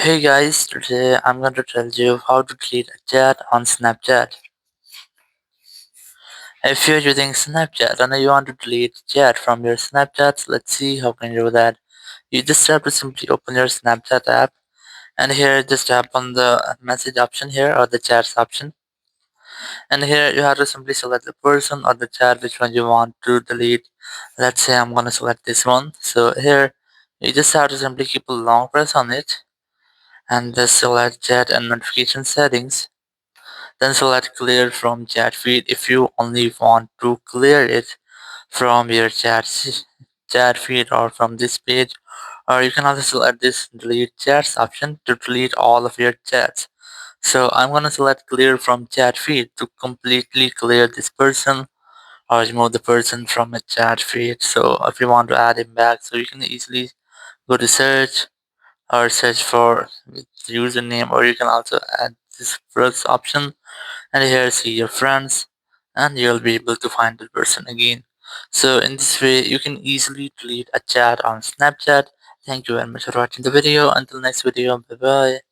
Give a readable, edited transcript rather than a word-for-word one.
Hey guys, today I'm going to tell you how to delete a chat on Snapchat. If you're using Snapchat and you want to delete chat from your Snapchats, let's see how can you do that. You just have to simply open your Snapchat app and here just tap on the message option here or the chats option. And here you have to simply select the person or the chat which one you want to delete. Let's say I'm gonna select this one. So here you just have to simply keep a long press on it and just select chat and notification settings. Then select clear from chat feed if you only want to clear it from your chat feed or from this page, or you can also select this delete chats option to delete all of your chats. So I'm gonna select clear from chat feed to completely clear this person or remove the person from a chat feed. So if you want to add him back, so you can easily go to search or search for the username, or you can also add this first option and here see your friends and you'll be able to find the person again. So in this way you can easily delete a chat on Snapchat. Thank you very much for watching the video. Until next video, bye bye.